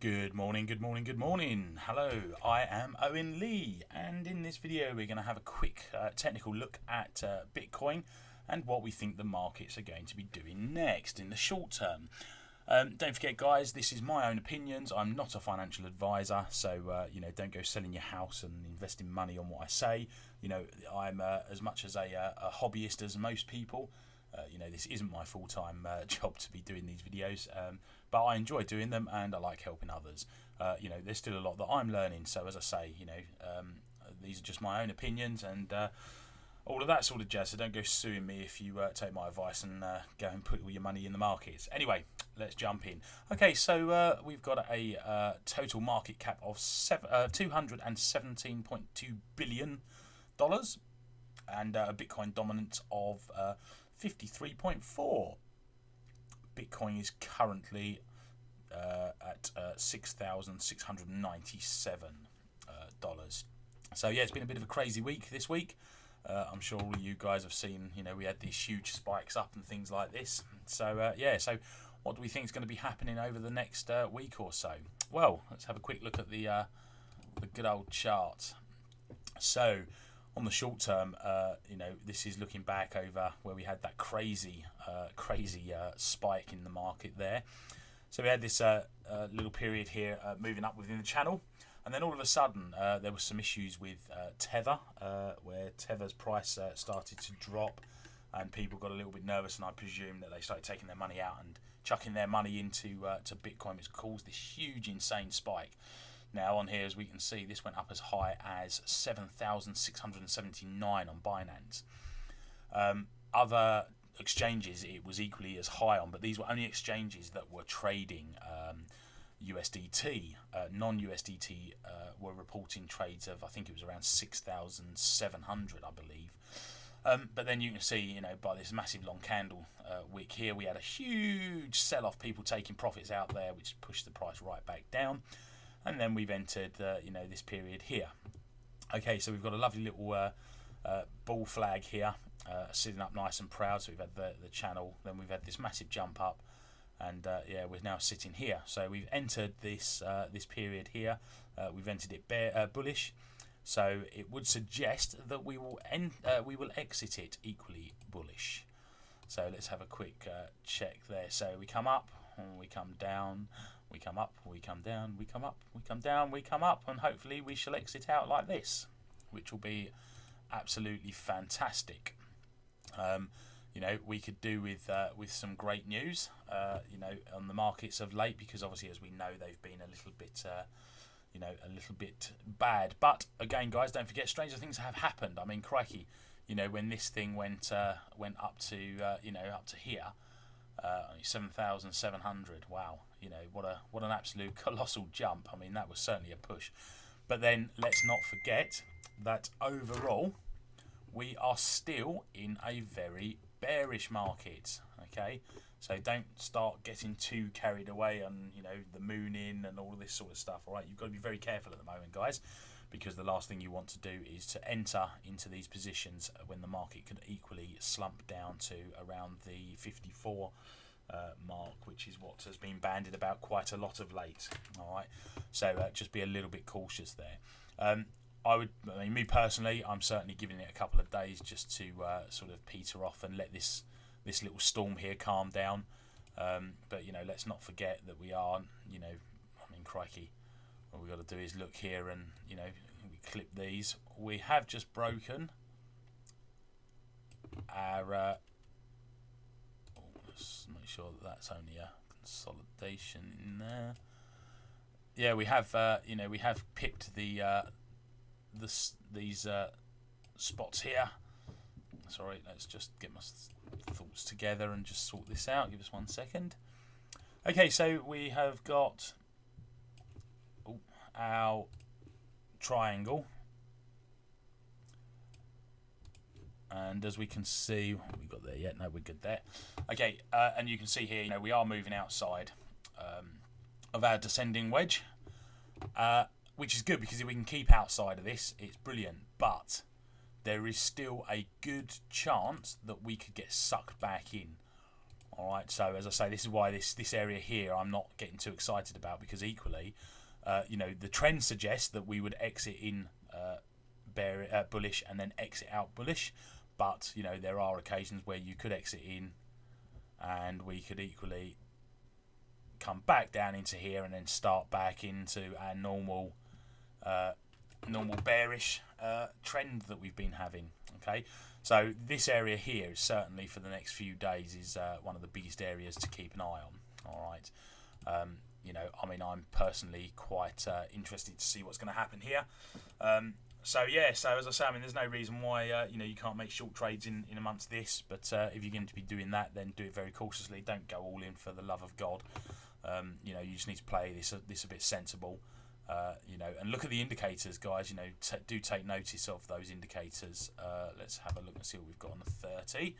Good morning, good morning, good morning. Hello, I am Owen Lee, and in this video we're going to have a quick technical look at Bitcoin and what we think the markets are going to be doing next in the short term. Don't forget, guys, this is my own opinions. I'm not a financial advisor, so don't go selling your house and investing money on what I say. I'm as much as a hobbyist as most people. This isn't my full-time job to be doing these videos, but I enjoy doing them and I like helping others. There's still a lot that I'm learning, so as I say, these are just my own opinions and all of that sort of jazz. So don't go suing me if you take my advice and go and put all your money in the markets. Anyway, let's jump in. Okay, so we've got a total market cap of $217.2 billion and a Bitcoin dominance of 53.4. Bitcoin is currently at $6,697. So yeah, it's been a bit of a crazy week this week. I'm sure all of you guys have seen, we had these huge spikes up and things like this. So so what do we think is going to be happening over the next week or so? Well, let's have a quick look at the good old chart. So on the short term, this is looking back over where we had that crazy spike in the market there. So we had this little period here moving up within the channel, and then all of a sudden there was some issues with Tether, where Tether's price started to drop, and people got a little bit nervous, and I presume that they started taking their money out and chucking their money into to Bitcoin, which caused this huge, insane spike. Now on here, as we can see, this went up as high as 7,679 on Binance. Other exchanges it was equally as high on, but these were only exchanges that were trading USDT. Non-USDT were reporting trades of, I think it was around 6,700, I believe. But then you can see, by this massive long candle wick here, we had a huge sell-off, people taking profits out there, which pushed the price right back down. And then we've entered, this period here. Okay, so we've got a lovely little bull flag here, sitting up nice and proud. So we've had the channel, then we've had this massive jump up, and we're now sitting here. So we've entered this period here. We've entered it bullish. So it would suggest that we will exit it equally bullish. So let's have a quick check there. So we come up, and we come down. We come up, we come down, we come up, we come down, we come up, and hopefully we shall exit out like this, which will be absolutely fantastic. We could do with some great news, on the markets of late, because obviously, as we know, they've been a little bit, bad. But again, guys, don't forget, stranger things have happened. I mean, crikey, when this thing went up to here. 7,700. Wow, what an absolute colossal jump. I mean, that was certainly a push. But then let's not forget that overall we are still in a very bearish market. Okay, so don't start getting too carried away on the moon in and all of this sort of stuff. All right, you've got to be very careful at the moment, guys, because the last thing you want to do is to enter into these positions when the market could equally slump down to around the 54 mark, which is what has been bandied about quite a lot of late. All right, so just be a little bit cautious there. Me personally, I'm certainly giving it a couple of days just to sort of peter off and let this little storm here calm down. But let's not forget that we are, crikey, what we've got to do is look here and we clip these. We have just broken our let's make sure that that's only a consolidation in there. Yeah, we have we have pipped these spots here. Sorry, let's just get my thoughts together and just sort this out. Give us 1 second. Okay, so we have got our triangle, and as we can see, what we got there yet? No, we're good there. Okay, and you can see here, we are moving outside of our descending wedge, which is good because if we can keep outside of this, it's brilliant. But there is still a good chance that we could get sucked back in. All right, so as I say, this is why this area here I'm not getting too excited about, because equally, you know, the trend suggests that we would exit in bullish and then exit out bullish, but you know, there are occasions where you could exit in and we could equally come back down into here and then start back into our normal bearish trend that we've been having. Okay, so this area here is certainly, for the next few days, is one of the biggest areas to keep an eye on. All right, you know, I mean, I'm personally quite interested to see what's going to happen here. So yeah, so as I say, I mean, there's no reason why you know, you can't make short trades in amongst this, but if you're going to be doing that, then do it very cautiously. Don't go all in, for the love of God. You know, you just need to play this a bit sensible. You know, and look at the indicators, guys. You know, do take notice of those indicators. Let's have a look and see what we've got on the 30.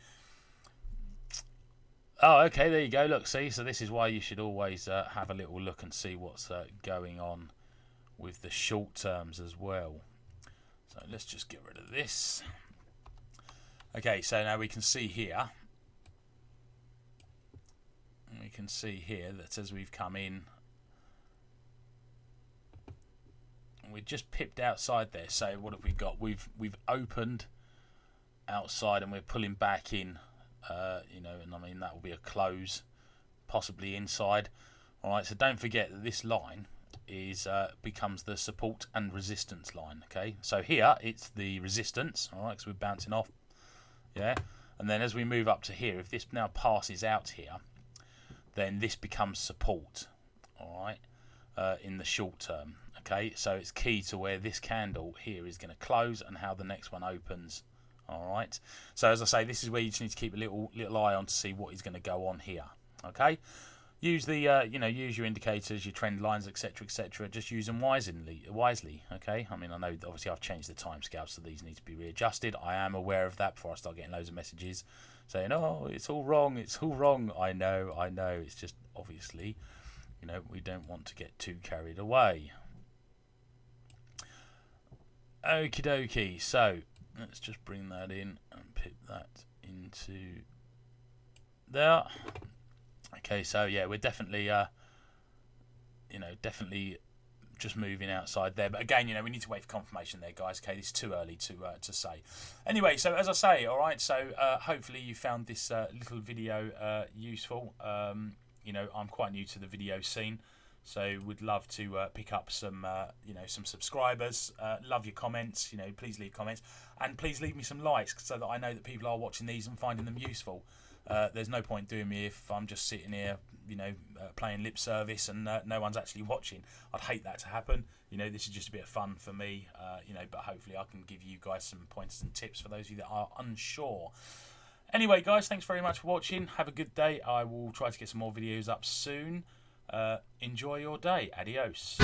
Oh, okay, there you go. Look, see, so this is why you should always have a little look and see what's going on with the short terms as well. So let's just get rid of this. Okay, so now we can see here. We can see here that as we've come in, we just pipped outside there. So what have we got? We've opened outside and we're pulling back in. You know, and I mean, that will be a close, possibly inside. All right, so don't forget that this line is becomes the support and resistance line. Okay, so here it's the resistance. All right, because we're bouncing off. Yeah, and then as we move up to here, if this now passes out here, then this becomes support. All right, in the short term. Okay, so it's key to where this candle here is going to close and how the next one opens. All right, so as I say, this is where you just need to keep a little eye on to see what is going to go on here. Okay, use the you know, use your indicators, your trend lines, etc., etc. Just use them wisely. Okay, I mean, I know obviously I've changed the timescale, so these need to be readjusted. I am aware of that before I start getting loads of messages saying, "Oh, it's all wrong. It's all wrong." I know. It's just obviously, you know, we don't want to get too carried away. Okie dokie. So let's just bring that in and put that into there. Okay, so yeah, we're definitely, you know, definitely just moving outside there. But again, you know, we need to wait for confirmation there, guys. Okay, it's too early to say. Anyway, so as I say, all right. So hopefully you found this little video useful. You know, I'm quite new to the video scene, so would love to pick up some, you know, some subscribers. Love your comments. You know, please leave comments and please leave me some likes so that I know that people are watching these and finding them useful. There's no point doing me if I'm just sitting here, you know, playing lip service and no one's actually watching. I'd hate that to happen. You know, this is just a bit of fun for me, you know, but hopefully I can give you guys some pointers and tips for those of you that are unsure. Anyway, guys, thanks very much for watching. Have a good day. I will try to get some more videos up soon. Enjoy your day. Adios.